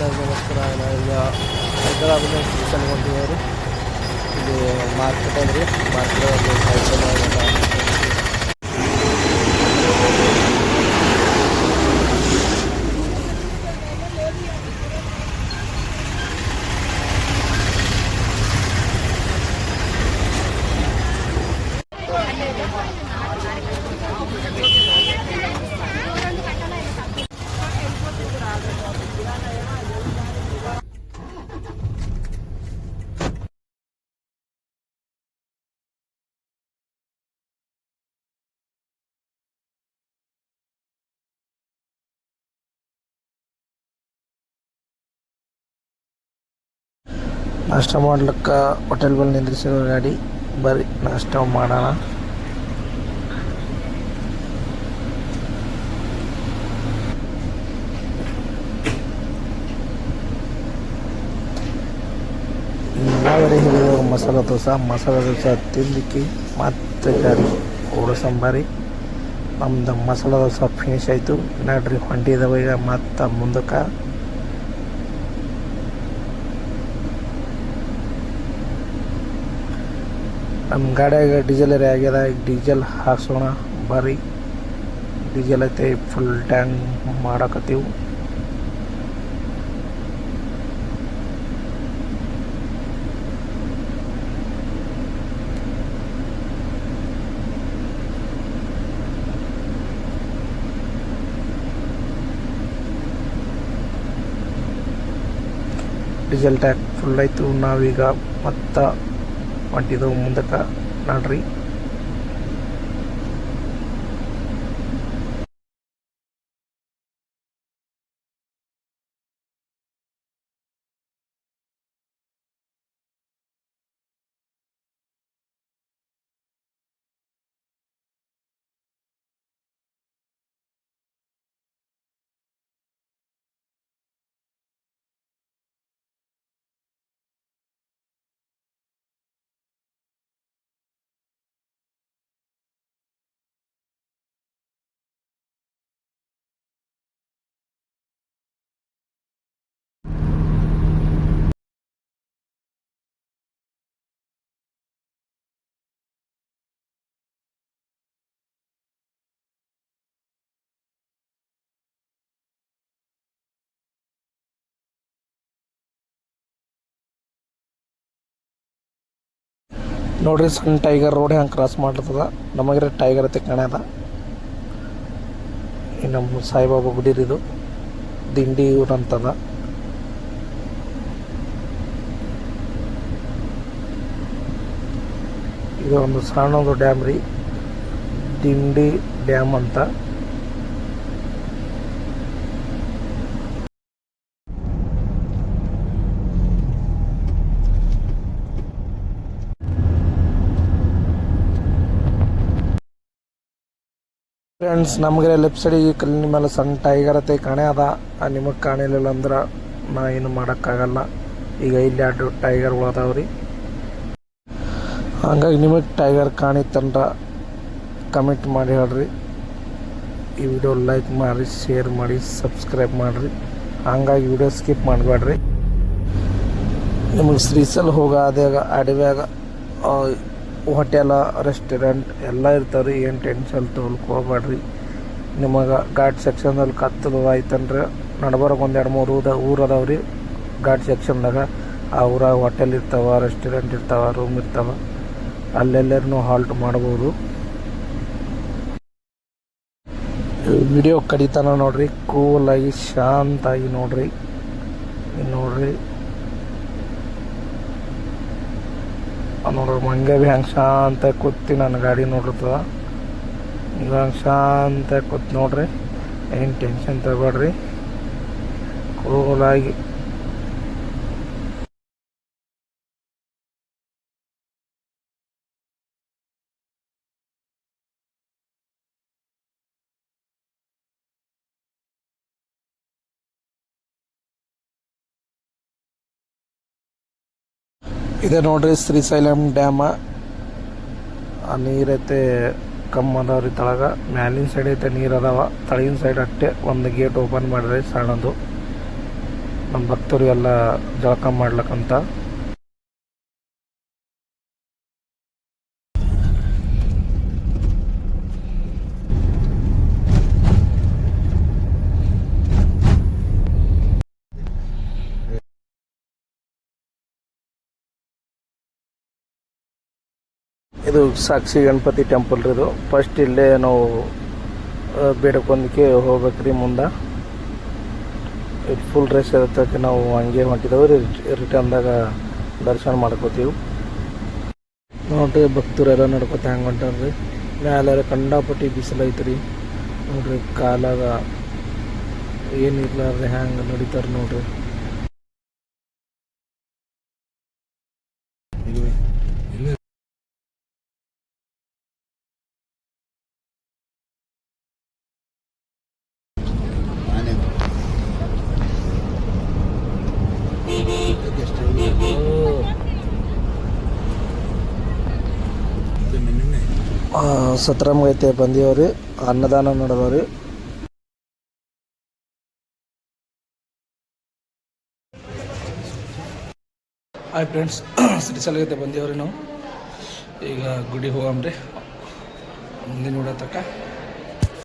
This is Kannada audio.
ನಮಸ್ಕಾರ. ಈಗ ಹೈದರಾಬಾದ್ನ ಸ್ಟೇಷನ್ಗೆ ಹೊಂಟಿದ್ದೇವೆ. ಇಲ್ಲಿ ಮಾರ್ಕೆಟ್ ಅದ್ರಿ, ಮಾರ್ಕೆಟ್ ಸೈಕಲ್ ನಾಷ್ಟ ಮಾಡ್ಲಿಕ್ಕೆ ಹೋಟೆಲ್ ಬಲ್ಲಿ ನಿಂದ್ರಿಸಿರೋ ಗಾಡಿ. ಬರ್ರಿ ನಾಷ್ಟ ಮಾಡೋಣ. ನಾವೇ ಹೇಳಿದ ಮಸಾಲೆ ದೋಸೆ ತಿನ್ಲಿಕ್ಕೆ ಮತ್ತೆ ಗಾಡಿ ಓಡಿಸಂಬಾರಿ. ನಮ್ದು ಮಸಾಲೆ ದೋಸೆ ಫಿನಿಶ್ ಆಯಿತು. ನೋಡ್ರಿ ಹೊಂಟಿದ್ದಾವೆ ಈಗ ಮತ್ತೆ ಮುಂದಕ್ಕೆ. ನಮ್ಮ ಗಾಡಿಯಾಗ ಡೀಸೆಲ್ ಆಗ್ಯದ. ಈಗ ಡೀಸೆಲ್ ಹಾಕ್ಸೋಣ ಬರ್ರಿ. ಡೀಸೆಲ್ ಐತೆ, ಫುಲ್ ಟ್ಯಾಂಕ್ ಮಾಡಕತ್ತೀವಿ. ಡೀಸೆಲ್ ಟ್ಯಾಂಕ್ ಫುಲ್ ಆಯಿತು. ನಾವೀಗ ಮತ್ತೆ ಹೊಂಟಿದ್ದೆವು ಮುಂದಕ್ಕೆ. ನೋಡ್ರಿ ನೋಡ್ರಿ ಸಣ್ಣ ಟೈಗರ್ ರೋಡ್ ಹೆಂಗೆ ಕ್ರಾಸ್ ಮಾಡ್ತದ. ನಮಗಿರೋ ಟೈಗರ್ ಐತೆ ಕಾಣ್ಯದ. ನಮ್ಮ ಸಾಯಿಬಾಬಾ ಗುಡಿರಿದು ದಿಂಡಿ ಊಟ ಅಂತದ. ಇದು ಒಂದು ಸಣ್ಣದು ಡ್ಯಾಮ್ ರೀ, ದಿಂಡಿ ಡ್ಯಾಮ್ ಅಂತ. ಫ್ರೆಂಡ್ಸ್, ನಮಗೆ ಲೆಫ್ಟ್ ಸೈಡಿಗೆ ಕಲ್ಲಿನ ಮೇಲೆ ಸಣ್ಣ ಟೈಗರ್ ಐತೆ ಕಾಣ್ಯದ. ನಿಮಗೆ ಕಾಣಿಲಿಲ್ಲ ಅಂದ್ರೆ ನಾ ಏನು ಮಾಡೋಕ್ಕಾಗಲ್ಲ. ಈಗ ಇಲ್ಲಿ 2 ಟೈಗರ್ಗಳು ಅದಾವ್ರಿ. ಹಂಗಾಗಿ ನಿಮಗೆ ಟೈಗರ್ ಕಾಣಿತ್ತಂದ್ರೆ ಕಮೆಂಟ್ ಮಾಡಿ ಹೇಳ್ರಿ. ಈ ವಿಡಿಯೋ ಲೈಕ್ ಮಾಡಿ, ಶೇರ್ ಮಾಡಿ, ಸಬ್ಸ್ಕ್ರೈಬ್ ಮಾಡಿರಿ. ಹಂಗಾಗಿ ವಿಡಿಯೋ ಸ್ಕಿಪ್ ಮಾಡಬೇಡ್ರಿ. ನಿಮಗೆ ಶ್ರೀಸಲ್ ಹೋಗೋದಾಗ ಅಡವ್ಯಾಗ ಹೋಟೆಲ, ರೆಸ್ಟೋರೆಂಟ್ ಎಲ್ಲ ಇರ್ತಾವೆ ರೀ. ಏನು ಟೆನ್ಷನ್ ತೊಗೊಳ್ಕೋಬೇಡ್ರಿ. ನಿಮಗೆ ಘಾಟ್ ಸೆಕ್ಷನ್ದಲ್ಲಿ ಕತ್ತಲು ಆಯ್ತಂದ್ರೆ ನಡ್ಬರಕ್ಕೆ 1-2-3 ಊರು ಅದಾವೆ ರೀ ಘಾಟ್ ಸೆಕ್ಷನ್ದಾಗ. ಆ ಊರಾಗ ಹೋಟೆಲ್ ಇರ್ತಾವೆ, ರೆಸ್ಟೋರೆಂಟ್ ಇರ್ತಾವೆ, ರೂಮ್ ಇರ್ತಾವೆ. ಅಲ್ಲೆಲ್ಲರೂ ಹಾಲ್ಟ್ ಮಾಡ್ಬೋದು. ವಿಡಿಯೋ ಕಡಿತಾನ ನೋಡ್ರಿ, ಕೂಲಾಗಿ ಶಾಂತಾಗಿ ನೋಡ್ರಿ. ನೋಡ್ರಿ ಮಂಗೆ ಭೀ ಹಂಗೆ ಶಾಂತ ಕೂತಿ ನನ್ನ ಗಾಡಿ ನೋಡಿರ್ತದ. ಈಗ ಹಂಗೆ ಶಾಂತ ಕೂತ್ ನೋಡ್ರಿ. ಏನು ಟೆನ್ಷನ್ ತಗೋಬೇಡ್ರಿ, ಕೂಲಾಗಿ. ಇದೆ ನೋಡ್ರಿ ಶ್ರೀಶೈಲಂ ಡ್ಯಾಮ. ಆ ನೀರೈತೆ ಕಮ್ಮಿ ಅದಾವ್ರಿ ತಳಗ. ಮ್ಯಾಲಿನ ಸೈಡ್ ಐತೆ ನೀರು ಅದಾವ, ತಳಗಿನ ಸೈಡ್ ಅಟ್ಟೆ ಒಂದು ಗೇಟ್ ಓಪನ್ ಮಾಡ್ರಿ ಸಣ್ಣದು. ನಮ್ಮ ಭಕ್ತರಿಗೆಲ್ಲ ಜಳಕ ಮಾಡ್ಲಕ್ಕಂತ. ಇದು ಸಾಕ್ಷಿ ಗಣಪತಿ ಟೆಂಪಲ್ ರೀ. ಇದು ಫಸ್ಟ್ ಇಲ್ಲೇ ನಾವು ಬೇಡಕೊಂದಕ್ಕೆ ಹೋಗ್ಬೇಕ್ರಿ. ಮುಂದೆ ಇದು ಫುಲ್ ರೇಸ್ ಇರತ್ತಕ್ಕೆ ನಾವು ಹಂಗೆ ಹೊಂಟಿದ್ದೇವೆ ರೀ. ರಿಟರ್ನ್ದಾಗ ದರ್ಶನ ಮಾಡ್ಕೋತೀವಿ ನೋಡ್ರಿ. ಭಕ್ತರೆಲ್ಲ ನಡ್ಕೊತ ಹೆಂಗೆ ಹೊಂಟಾರ್ರಿ. ಮ್ಯಾಲೆ ಕಂಡಾಪಟ್ಟಿ ಬಿಸಿಲು ಐತ್ರಿ ನೋಡ್ರಿ. ಕಾಲಾಗ ಏನಿರ್ಲಾರ್ರಿ ಹ್ಯಾಂಗೆ ನಡೀತಾರೆ ನೋಡ್ರಿ. ಸತ್ರಮ್ಗೈತೆ ಬಂದೀವ್ರಿ. ಅನ್ನದಾನ ನಡೆದವ್ರಿ. ಹಾಯ್ ಫ್ರೆಂಡ್ಸ್, ಶ್ರೀಶೈಲಗೈತೆ ಬಂದೀವ್ರಿ ನಾವು. ಈಗ ಗುಡಿಗೆ ಹೋಗಮ್ರಿ ಮುಂದಿನ ನೋಡತಕ್ಕ.